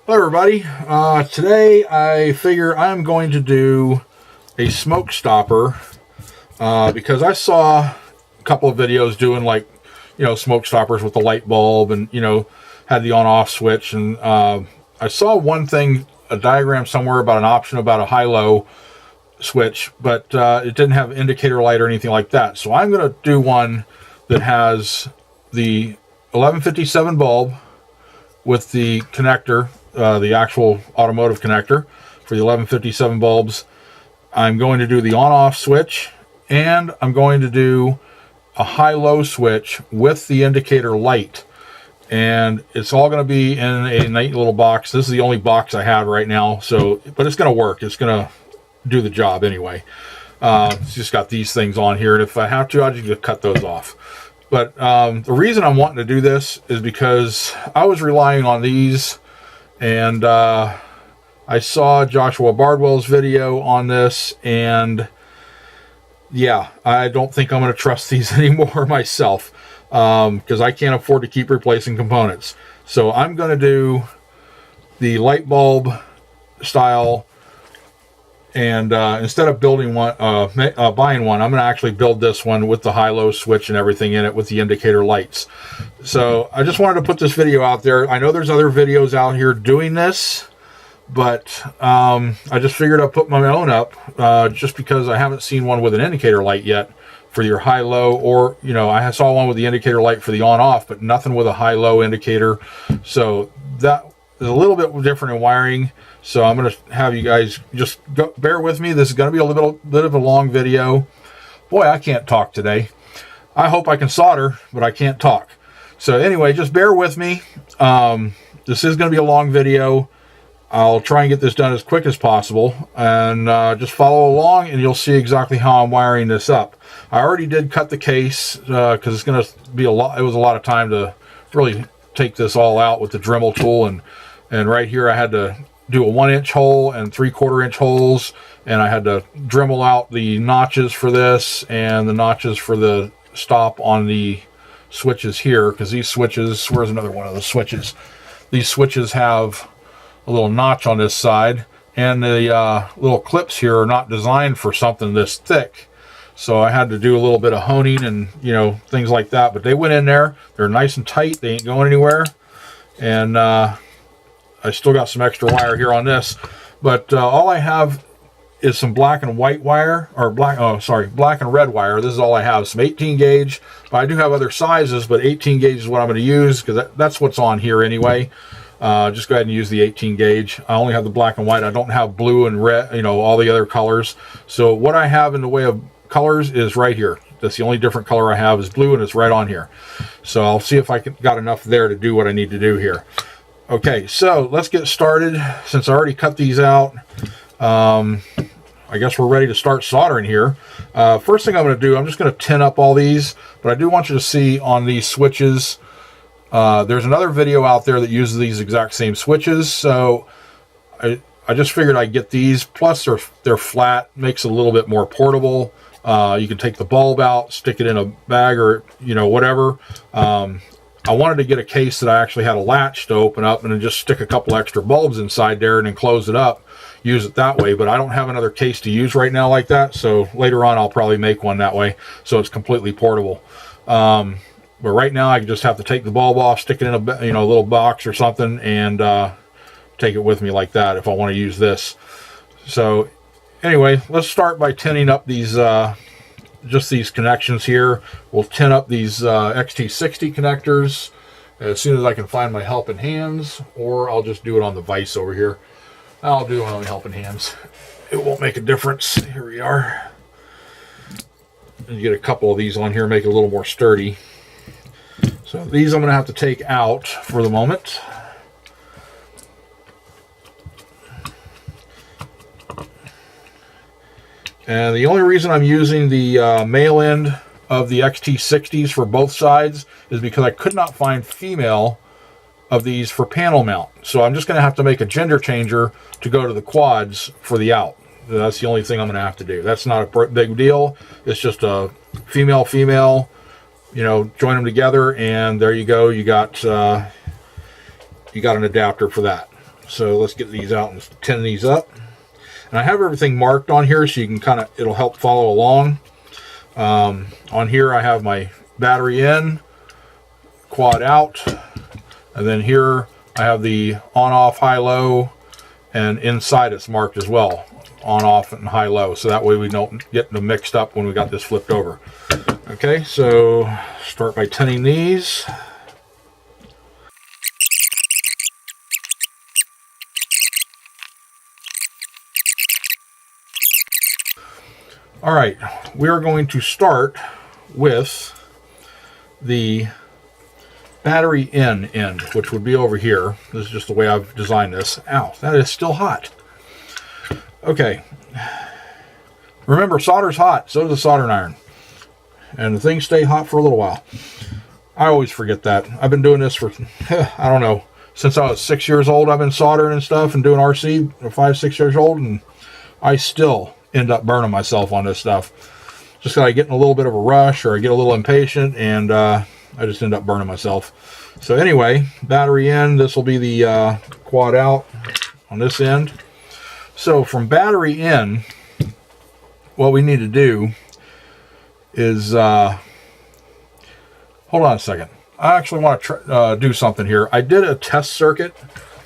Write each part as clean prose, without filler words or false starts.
Hello everybody, today I figure I'm going to do a smoke stopper because I saw a couple of videos doing smoke stoppers with the light bulb and had the on off switch, and I saw one thing, a diagram somewhere about an option about a high-low switch, but it didn't have indicator light or anything like that. So I'm going to do one that has the 1157 bulb with the connector, the actual automotive connector for the 1157 bulbs. I'm going to do the on-off switch, and I'm going to do a high-low switch with the indicator light. And it's all going to be in a neat little box. This is the only box I have right now, but it's going to work. It's going to do the job anyway. It's just got these things on here, and if I have to, I'll just cut those off. But the reason I'm wanting to do this is because I was relying on these, and I saw Joshua Bardwell's video on this, and yeah, I don't think I'm going to trust these anymore myself, because I can't afford to keep replacing components. So I'm going to do the light bulb style, and instead of building one, buying one, I'm going to actually build this one with the high-low switch and everything in it with the indicator lights. So I just wanted to put this video out there. I know there's other videos out here doing this, but I just figured I'd put my own up just because I haven't seen one with an indicator light yet for your high-low, or I saw one with the indicator light for the on-off, but nothing with a high-low indicator. So that is a little bit different in wiring. So I'm going to have you guys just bear with me. This is going to be a little bit of a long video. Boy, I can't talk today. I hope I can solder, but I can't talk. So anyway, just bear with me. This is going to be a long video. I'll try and get this done as quick as possible, and just follow along and you'll see exactly how I'm wiring this up. I already did cut the case because it's going to be a lot. It was a lot of time to really take this all out with the Dremel tool, and right here I had to do a 1-inch hole and 3/4-inch holes, and I had to Dremel out the notches for this and the notches for the stop on the switches here, because these switches, where's another one of the switches? These switches have a little notch on this side, and the little clips here are not designed for something this thick. So I had to do a little bit of honing and things like that, but they went in there. They're nice and tight. They ain't going anywhere. And I still got some extra wire here on this, but all I have is some black and white wire, or black and red wire. This is all I have, some 18 gauge, but I do have other sizes, but 18 gauge is what I'm going to use because that's what's on here anyway. Just go ahead and use the 18 gauge. I only have the black and white. I don't have blue and red, all the other colors. So what I have in the way of colors is right here. That's the only different color I have is blue, and it's right on here. So I'll see if I got enough there to do what I need to do here. Okay, so let's get started. Since I already cut these out, I guess we're ready to start soldering here. First thing I'm going to do, I'm just going to tin up all these, but I do want you to see on these switches, there's another video out there that uses these exact same switches, so I just figured I'd get these. Plus they're flat, makes it a little bit more portable. You can take the bulb out, stick it in a bag, or whatever. I wanted to get a case that I actually had a latch to open up and then just stick a couple extra bulbs inside there and then close it up, use it that way. But I don't have another case to use right now like that, so later on I'll probably make one that way so it's completely portable. But right now I just have to take the bulb off, stick it in a little box or something, and take it with me like that if I want to use this. So anyway, let's start by tinning up these just these connections here. We'll tin up these XT60 connectors as soon as I can find my helping hands, or I'll just do it on the vise over here. I'll do it on the helping hands. It won't make a difference. Here we are. And you get a couple of these on here, make it a little more sturdy. So these I'm going to have to take out for the moment. And the only reason I'm using the male end of the XT60s for both sides is because I could not find female of these for panel mount. So I'm just going to have to make a gender changer to go to the quads for the out. That's the only thing I'm going to have to do. That's not a big deal. It's just a female, join them together, and there you go. You got an adapter for that. So let's get these out and tin these up. And I have everything marked on here so you can kind of, it'll help follow along. On here I have my battery in, quad out, and then here I have the on-off, high-low, and inside it's marked as well, on-off and high-low, so that way we don't get them mixed up when we got this flipped over. Okay, so start by tinning these. All right, we are going to start with the battery in end, which would be over here. This is just the way I've designed this. Ow, that is still hot. Okay. Remember, solder's hot, so does the soldering iron. And the things stay hot for a little while. I always forget that. I've been doing this for, I don't know, since I was 6 years old. I've been soldering and stuff and doing RC, 5, 6 years old, and I still end up burning myself on this stuff. Just because I get in a little bit of a rush or I get a little impatient, and I just end up burning myself. So anyway, battery in, this will be the quad out on this end. So from battery in, what we need to do is, hold on a second. I actually want to do something here. I did a test circuit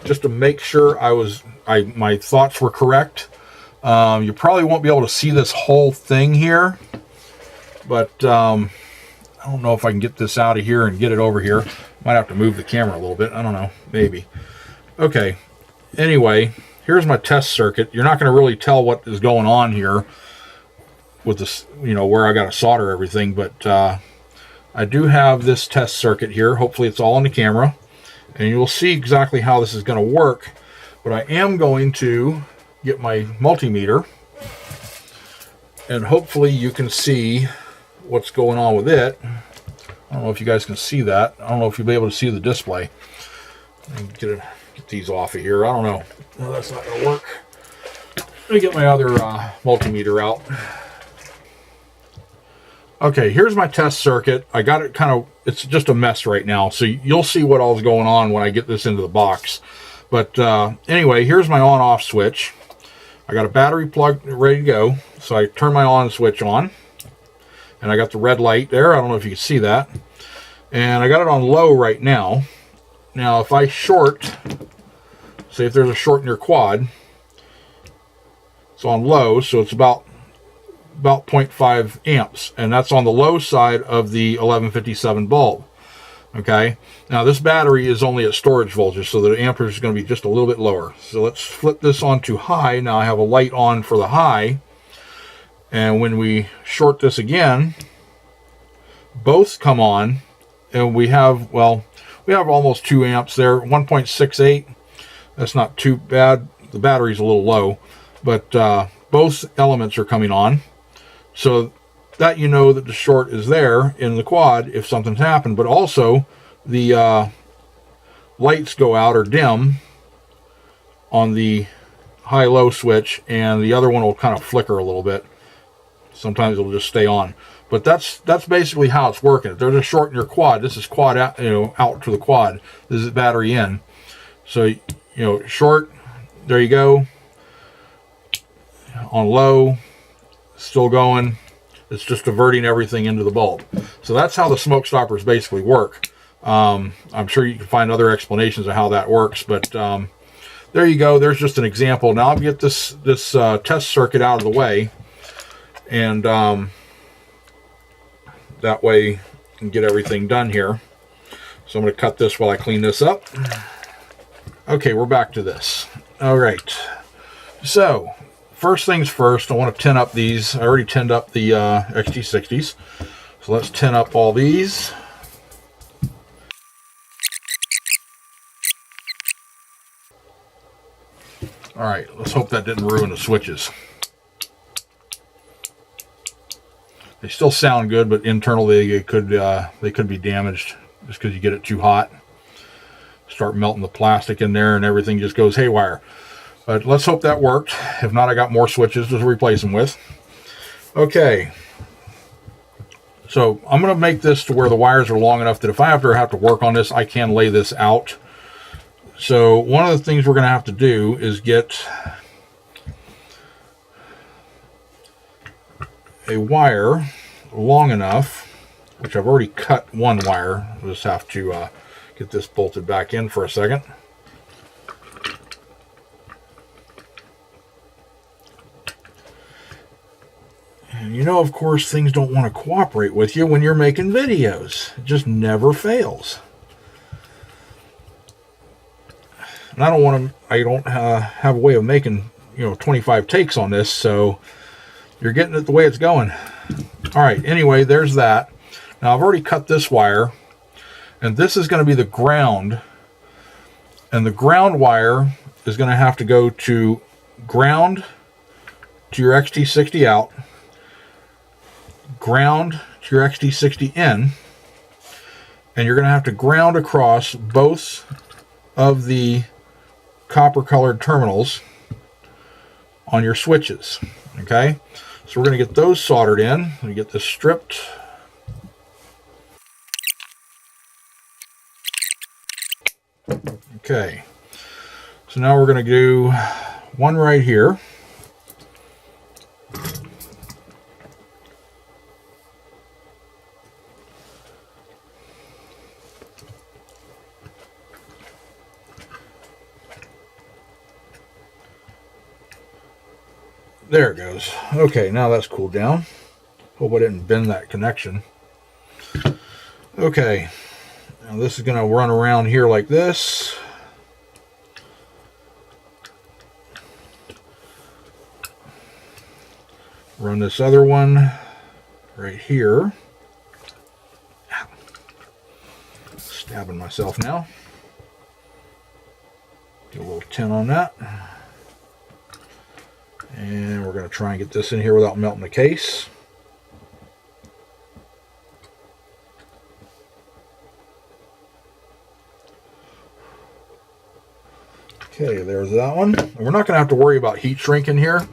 just to make sure my thoughts were correct. You probably won't be able to see this whole thing here, but I don't know if I can get this out of here and get it over here. Might have to move the camera a little bit. I don't know, maybe. Okay, anyway, here's my test circuit. You're not going to really tell what is going on here with this, you know, where I got to solder everything, but I do have this test circuit here. Hopefully it's all on the camera, and you'll see exactly how this is going to work. But I am going to get my multimeter, and hopefully you can see what's going on with it. I don't know if you guys can see that. I don't know if you'll be able to see the display. Get these off of here. I don't know. No, that's not going to work. Let me get my other multimeter out. Okay, here's my test circuit. I got it kind of, it's just a mess right now, so you'll see what all's going on when I get this into the box. But anyway, here's my on-off switch. I got a battery plug ready to go, so I turn my on switch on, and I got the red light there. I don't know if you can see that. And I got it on low right now. Now, if I short, say if there's a short in your quad, it's on low, so it's about 0.5 amps, and that's on the low side of the 1157 bulb. Okay, now this battery is only at storage voltage, so the amperage is going to be just a little bit lower. So let's flip this on to high. Now I have a light on for the high, and when we short this again, both come on, and we have, well, we have almost 2 amps there, 1.68. That's not too bad. The battery's a little low, but both elements are coming on, so that you know that the short is there in the quad if something's happened. But also the lights go out or dim on the high-low switch, and the other one will kind of flicker a little bit. Sometimes it'll just stay on. But that's basically how it's working. If there's a short in your quad, this is quad out, you know, out to the quad. This is battery in. So, you know, short, there you go. On low, still going. It's just diverting everything into the bulb. So that's how the smoke stoppers basically work. I'm sure you can find other explanations of how that works, but there you go. There's just an example. Now I'll get this test circuit out of the way, and that way you can get everything done here. So I'm going to cut this while I clean this up. Okay, we're back to this. All right. So first things first, I want to tin up these. I already tinned up the XT60s. So let's tin up all these. All right, let's hope that didn't ruin the switches. They still sound good, but internally they could be damaged just because you get it too hot. Start melting the plastic in there and everything just goes haywire. But let's hope that worked. If not, I got more switches to replace them with. Okay. So I'm going to make this to where the wires are long enough that if I ever have to work on this, I can lay this out So one of the things we're going to have to do is get a wire long enough, which I've already cut one wire. I'll just have to get this bolted back in for a second. And you know, of course, things don't want to cooperate with you when you're making videos. It just never fails. And I don't have a way of making, 25 takes on this, so you're getting it the way it's going. All right, anyway, there's that. Now, I've already cut this wire, and this is going to be the ground. And the ground wire is going to have to go to ground to your XT60 out, ground to your XT60 in, and you're going to have to ground across both of the copper colored terminals on your switches. Okay, so we're going to get those soldered in. We get this stripped. Okay, so now we're going to do one right here. There it goes. Okay, now that's cooled down. Hope I didn't bend that connection. Okay, now this is going to run around here like this. Run this other one right here. Ow. Stabbing myself now. Get a little tin on that. And we're going to try and get this in here without melting the case. Okay, there's that one. And we're not going to have to worry about heat shrink in here,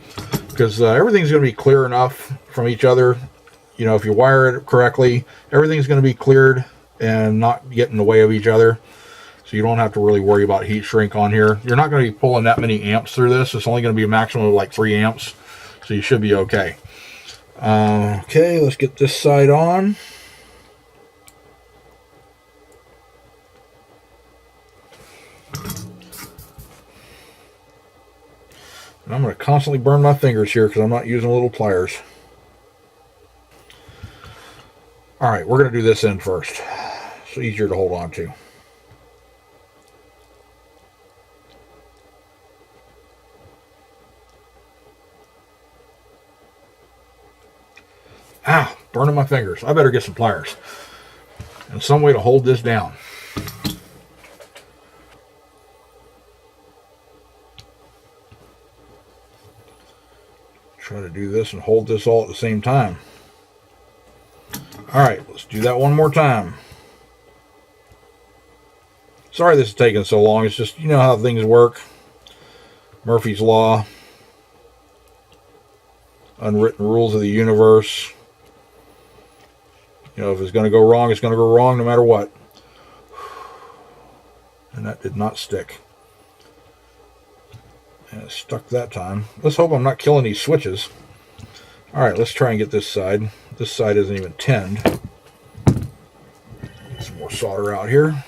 because everything's going to be clear enough from each other. If you wire it correctly, everything's going to be cleared and not get in the way of each other. So you don't have to really worry about heat shrink on here. You're not going to be pulling that many amps through this. It's only going to be a maximum of like 3 amps. So you should be okay. Okay, let's get this side on. And I'm going to constantly burn my fingers here because I'm not using little pliers. All right, we're going to do this end first. It's easier to hold on to. Ah, burning my fingers. I better get some pliers and some way to hold this down. Try to do this and hold this all at the same time. All right, let's do that one more time. Sorry this is taking so long. It's just, you know how things work. Murphy's Law. Unwritten rules of the universe. If it's going to go wrong, it's going to go wrong no matter what. And that did not stick. And it stuck that time. Let's hope I'm not killing these switches. Alright, let's try and get this side. This side isn't even tinned. Get some more solder out here.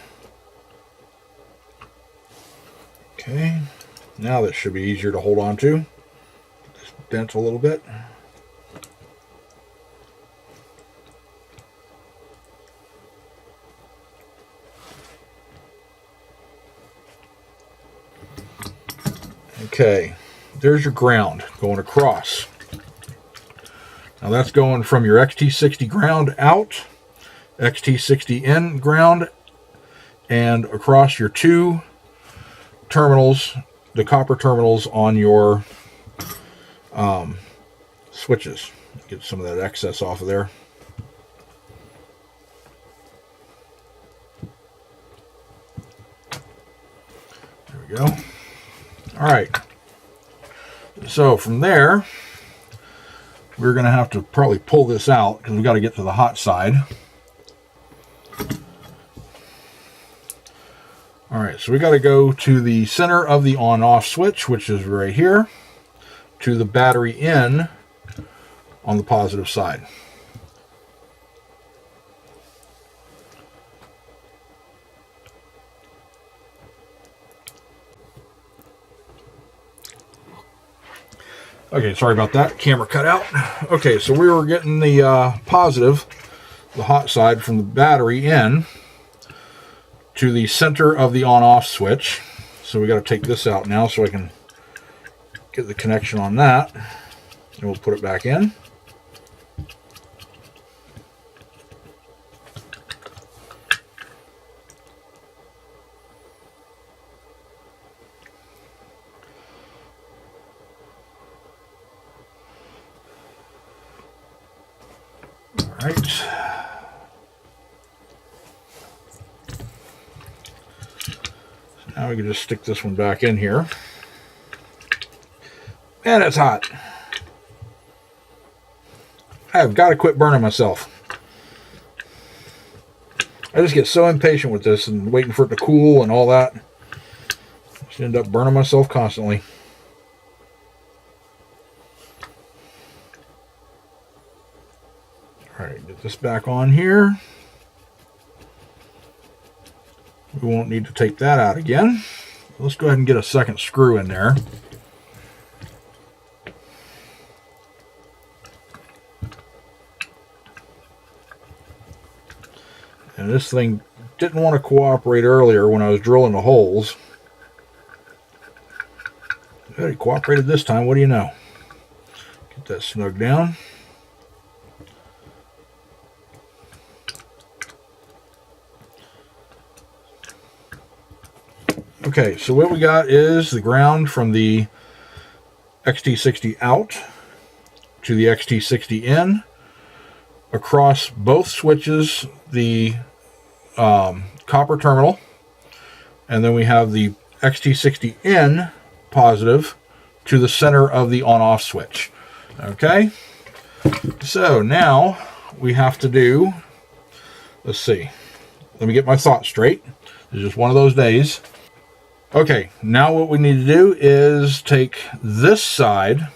Okay. Now this should be easier to hold on to. Get this bent a little bit. Okay, there's your ground going across. Now that's going from your XT60 ground out, XT60 in ground, and across your 2 terminals, the copper terminals on your switches. Get some of that excess off of there. There we go. All right, so from there, we're going to have to probably pull this out because we've got to get to the hot side. All right, right, so we got to go to the center of the on-off switch, which is right here, to the battery in on the positive side. Okay, sorry about that. Camera cut out. Okay, so we were getting the positive, the hot side from the battery in to the center of the on-off switch. So we got to take this out now so I can get the connection on that. And we'll put it back in. All right. So now we can just stick this one back in here. And it's hot. I've got to quit burning myself. I just get so impatient with this and waiting for it to cool and all that. I just end up burning myself constantly. Alright, get this back on here. We won't need to take that out again. Let's go ahead and get a second screw in there. And this thing didn't want to cooperate earlier when I was drilling the holes. But it cooperated this time, what do you know? Get that snug down. Okay, so what we got is the ground from the XT60 out to the XT60 in. Across both switches, the copper terminal, and then we have the XT60 in positive to the center of the on-off switch. Okay, so now we have to do, let's see, let me get my thoughts straight. It's just one of those days. Okay, now what we need to do is take this side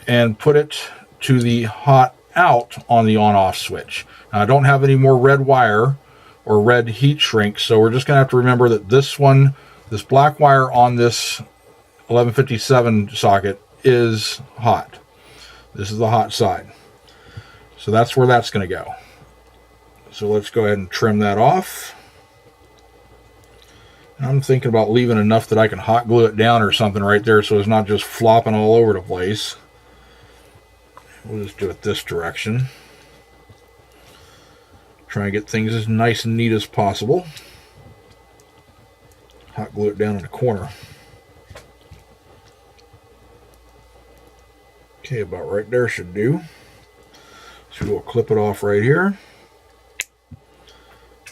and put it to the hot out on the on-off switch. Now, I don't have any more red wire or red heat shrink, so we're just going to have to remember that this one, this black wire on this 1157 socket is hot. This is the hot side. So that's where that's going to go. So let's go ahead and trim that off. I'm thinking about leaving enough that I can hot glue it down or something right there so it's not just flopping all over the place. We'll just do it this direction. Try and get things as nice and neat as possible. Hot glue it down in the corner. Okay, about right there should do. So we'll clip it off right here.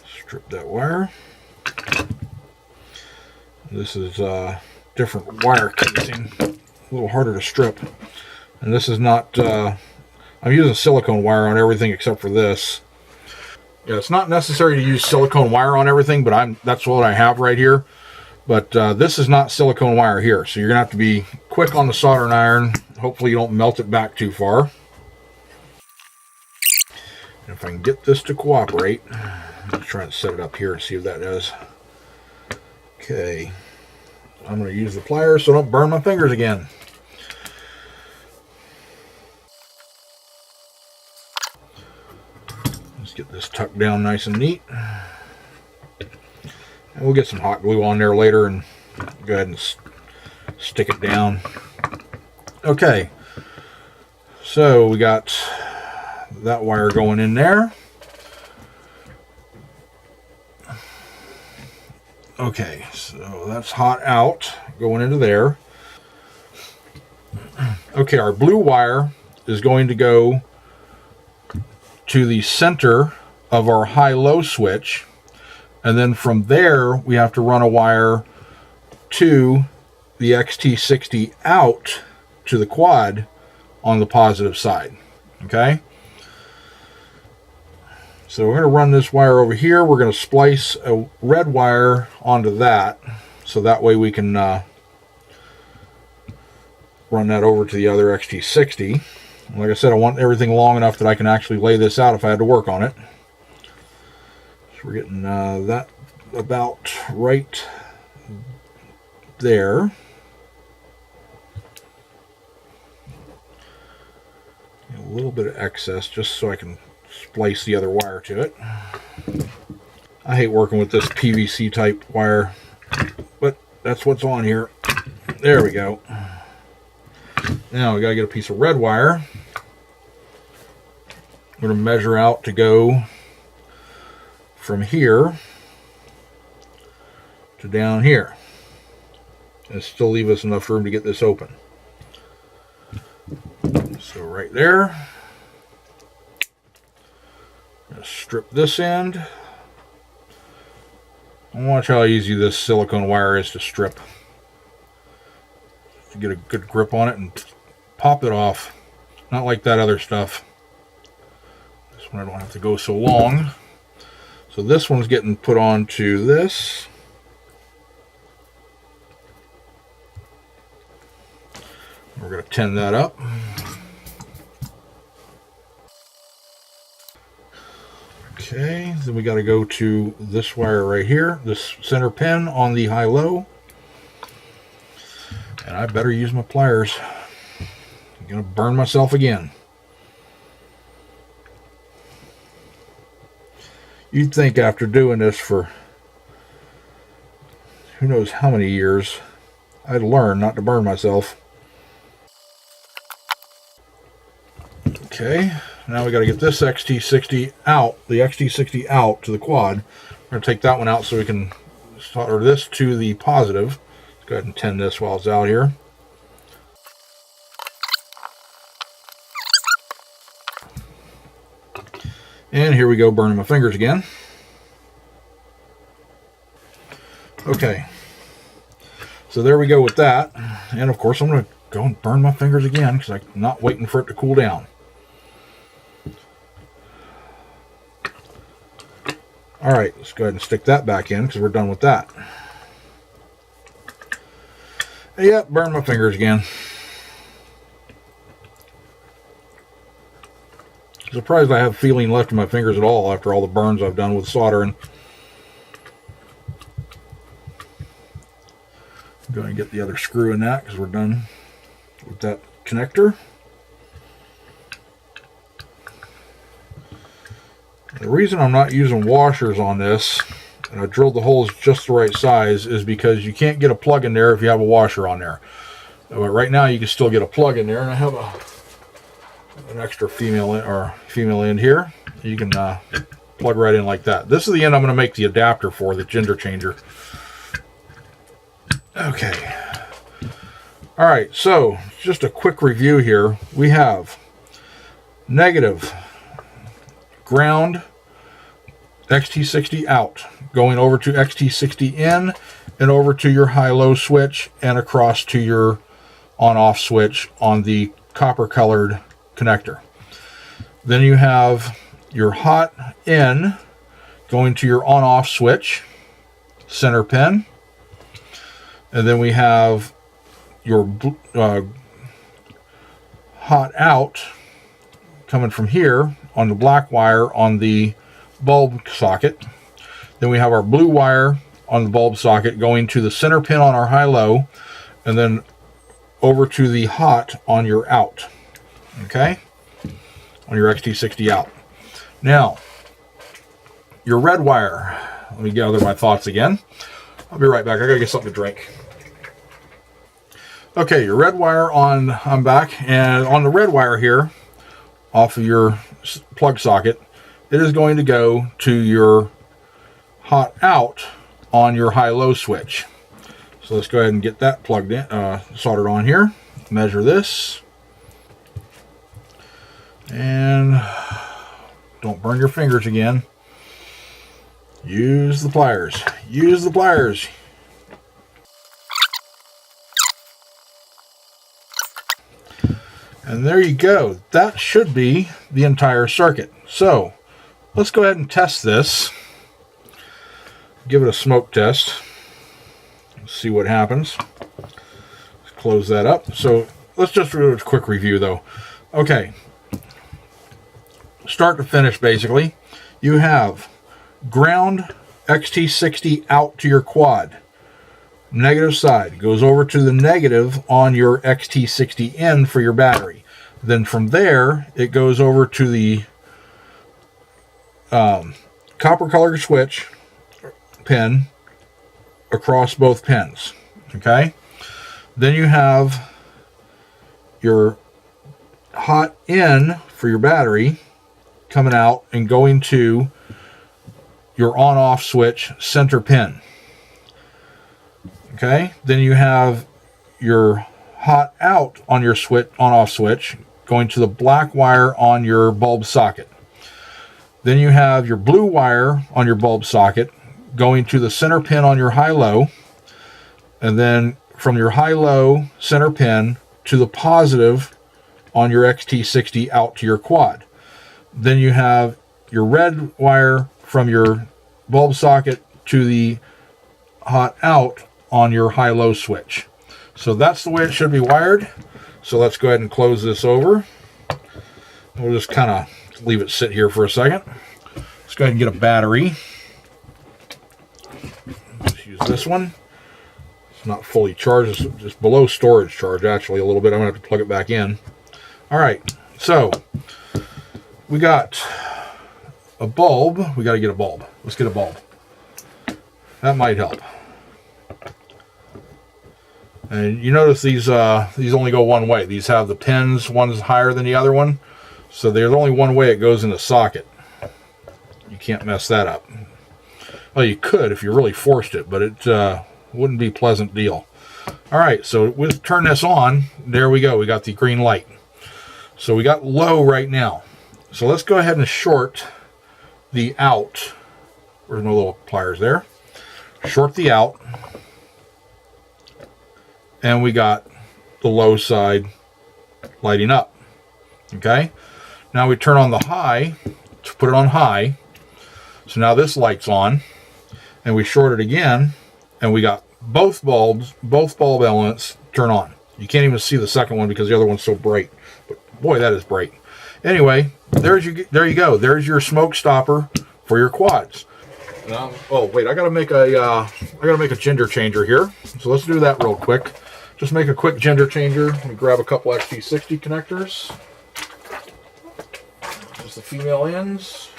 Strip that wire. This is different wire casing, a little harder to strip. And this is not, I'm using silicone wire on everything except for this. Yeah, it's not necessary to use silicone wire on everything, but that's what I have right here. But this is not silicone wire here, so you're going to have to be quick on the soldering iron. Hopefully you don't melt it back too far. And if I can get this to cooperate, let's try and set it up here and see if that does. Okay, I'm going to use the pliers so I don't burn my fingers again. Let's get this tucked down nice and neat. And we'll get some hot glue on there later and go ahead and stick it down. Okay, so we got that wire going in there. Okay, so that's hot out, going into there. Okay, our blue wire is going to go to the center of our high-low switch, and then from there we have to run a wire to the XT60 out to the quad on the positive side. Okay, So we're going to run this wire over here. We're going to splice a red wire onto that, so that way we can run that over to the other XT60. Like I said, I want everything long enough that I can actually lay this out if I had to work on it. So we're getting that about right there. A little bit of excess just so I can splice the other wire to it. I hate working with this PVC type wire, but that's what's on here. There we go. Now we gotta get a piece of red wire. We're gonna measure out to go from here to down here, and still leave us enough room to get this open. So right there, I'm gonna strip this end. And watch how easy this silicone wire is to strip. You get a good grip on it and pop it off. Not like that other stuff. This one I don't have to go so long. So this one's getting put onto this. We're going to tin that up. Okay, then we got to go to this wire right here, this center pin on the high-low. And I better use my pliers. I'm going to burn myself again. You'd think after doing this for who knows how many years, I'd learn not to burn myself. Okay, now we got to get this XT60 out, the XT60 out to the quad. We're going to take that one out so we can solder this to the positive. Let's go ahead and tin this while it's out here. And here we go, burning my fingers again. Okay, so there we go with that. And of course I'm going to go and burn my fingers again because I'm not waiting for it to cool down. All right, let's go ahead and stick that back in because we're done with that. Yep, burn my fingers again. Surprised I have feeling left in my fingers at all after all the burns I've done with soldering. I'm going to get the other screw in that because we're done with that connector. The reason I'm not using washers on this, and I drilled the holes just the right size, is because you can't get a plug in there if you have a washer on there. But right now you can still get a plug in there, and I have an extra female end here. You can plug right in like that. This is the end I'm going to make the adapter for, the gender changer. Okay. All right, so just a quick review here. We have negative ground XT60 out, going over to XT60 in, and over to your high-low switch, and across to your on-off switch on the copper-colored connector. Then you have your hot in going to your on-off switch, center pin, and then we have your hot out coming from here on the black wire on the bulb socket. Then we have our blue wire on the bulb socket going to the center pin on our high-low, and then over to the hot on your out. Okay, on your XT60 out. Now, your red wire. Let me gather my thoughts again. I'll be right back. I gotta get something to drink. Okay, your red wire on. I'm back, and on the red wire here, off of your plug socket, it is going to go to your hot out on your high-low switch. So let's go ahead and get that plugged in, soldered on here. Measure this. And don't burn your fingers again. Use the pliers. Use the pliers. And there you go. That should be the entire circuit. So let's go ahead and test this. Give it a smoke test. See what happens. Let's close that up. So let's just do a quick review though. Okay. Start to finish, basically, you have ground XT60 out to your quad. Negative side goes over to the negative on your XT60 in for your battery. Then from there, it goes over to the copper colored switch pin across both pins. Okay. Then you have your hot in for your battery coming out and going to your on-off switch center pin. Okay, then you have your hot out on your switch on-off switch going to the black wire on your bulb socket. Then you have your blue wire on your bulb socket going to the center pin on your high-low, and then from your high-low center pin to the positive on your XT60 out to your quad. Then you have your red wire from your bulb socket to the hot out on your high-low switch. So that's the way it should be wired. So let's go ahead and close this over. We'll just kind of leave it sit here for a second. Let's go ahead and get a battery. Let's use this one. It's not fully charged. It's just below storage charge, actually, a little bit. I'm going to have to plug it back in. All right, so we got a bulb. We got to get a bulb. Let's get a bulb. That might help. And you notice these only go one way. These have the pins. One's higher than the other one. So there's only one way it goes in the socket. You can't mess that up. Well, you could if you really forced it, but it wouldn't be a pleasant deal. All right, so we'll turn this on. There we go. We got the green light. So we got low right now. So let's go ahead and short the out. There's no little pliers there. Short the out. And we got the low side lighting up. Okay. Now we turn on the high to put it on high. So now this light's on. And we short it again. And we got both bulb elements turn on. You can't even see the second one because the other one's so bright. But boy, that is bright. Anyway, there you go. There's your smoke stopper for your quads. Oh wait, I gotta make a gender changer here. So let's do that real quick. Just make a quick gender changer. Let me grab a couple XT60 connectors. Just the female ends.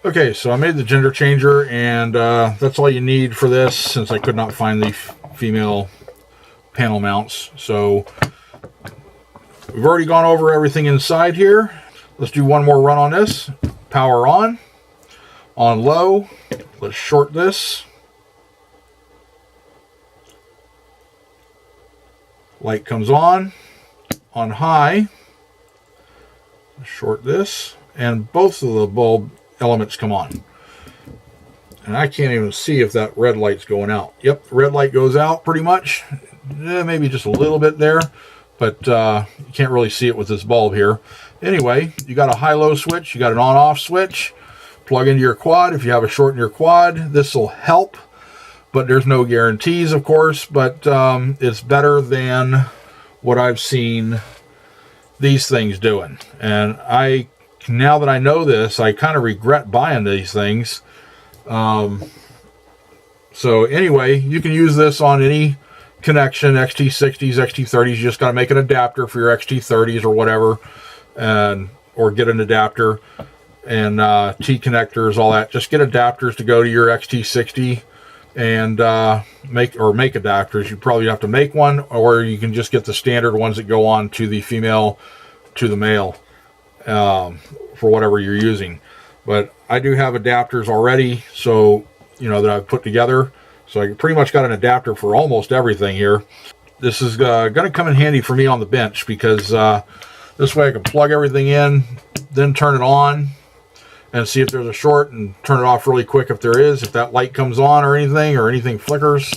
Okay, so I made the gender changer, and that's all you need for this since I could not find the female panel mounts. So we've already gone over everything inside here. Let's do one more run on this. Power on low. Let's short this. Light comes on high. Short this, and both of the bulb elements come on. And I can't even see if that red light's going out. Yep, the red light goes out pretty much. Maybe just a little bit there, but you can't really see it with this bulb here. Anyway, you got a high-low switch, you got an on-off switch. Plug into your quad. If you have a short in your quad, this will help, but there's no guarantees, of course, but it's better than what I've seen these things doing. And now that I know this, I kind of regret buying these things. So anyway, you can use this on any connection, XT60s, XT30s. You just got to make an adapter for your XT30s or whatever, or get an adapter, and T connectors, all that. Just get adapters to go to your XT60 and make adapters. You probably have to make one, or you can just get the standard ones that go on to the female to the male for whatever you're using. But I do have adapters already, so that I've put together. So I pretty much got an adapter for almost everything here. This is going to come in handy for me on the bench because this way I can plug everything in, then turn it on and see if there's a short and turn it off really quick if there is. If that light comes on or anything flickers,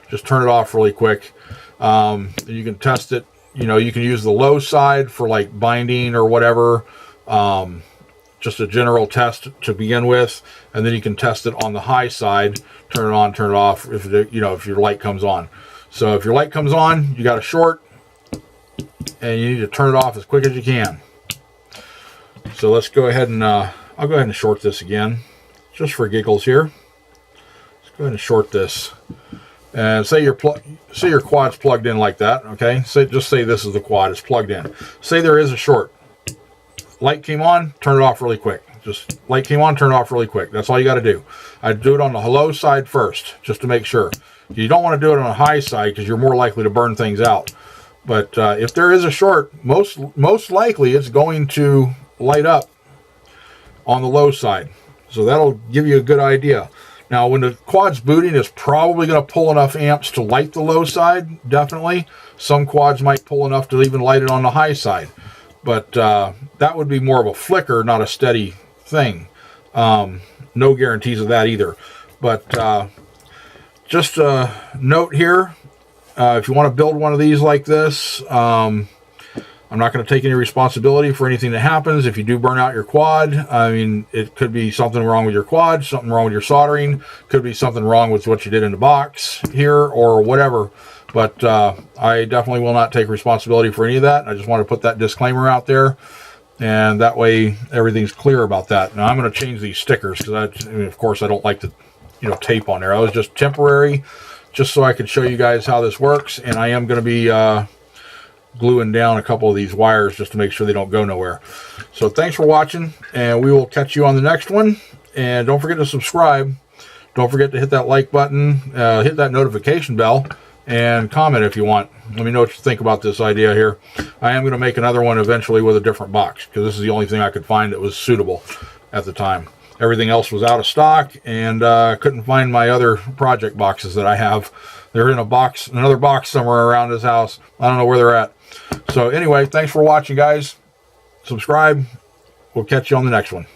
just turn it off really quick. You can test it. You can use the low side for like binding or whatever, just a general test to begin with, and then you can test it on the high side, turn it on, turn it off if if your light comes on. So if your light comes on, you got a short, and you need to turn it off as quick as you can. So let's go ahead and I'll go ahead and short this again, just for giggles here. Let's go ahead and short this, and say your quad's plugged in like that. Okay, just say this is the quad, it's plugged in. Say there is a short. Light came on, turn it off really quick. Just light came on, turn it off really quick. That's all you got to do. I do it on the low side first, just to make sure. You don't want to do it on the high side because you're more likely to burn things out. But if there is a short, most likely it's going to light up on the low side. So that'll give you a good idea. Now, when the quad's booting, it's probably going to pull enough amps to light the low side, definitely. Some quads might pull enough to even light it on the high side. But that would be more of a flicker, not a steady thing. No guarantees of that either. But just a note here, if you want to build one of these like this, I'm not going to take any responsibility for anything that happens. If you do burn out your quad, I mean, it could be something wrong with your quad, something wrong with your soldering, could be something wrong with what you did in the box here or whatever. But I definitely will not take responsibility for any of that. I just want to put that disclaimer out there, and that way everything's clear about that. Now I'm going to change these stickers because of course I don't like the tape on there. That was just temporary, just so I could show you guys how this works. And I am going to be gluing down a couple of these wires just to make sure they don't go nowhere. So thanks for watching, and we will catch you on the next one. And don't forget to subscribe. Don't forget to hit that like button, hit that notification bell, and comment if you want. Let me know what you think about this idea here. I am going to make another one eventually with a different box, because this is the only thing I could find that was suitable at the time. Everything else was out of stock, and couldn't find my other project boxes that I have. They're in a box, another box somewhere around this house. I don't know where they're at. So anyway, thanks for watching, guys. Subscribe. We'll catch you on the next one.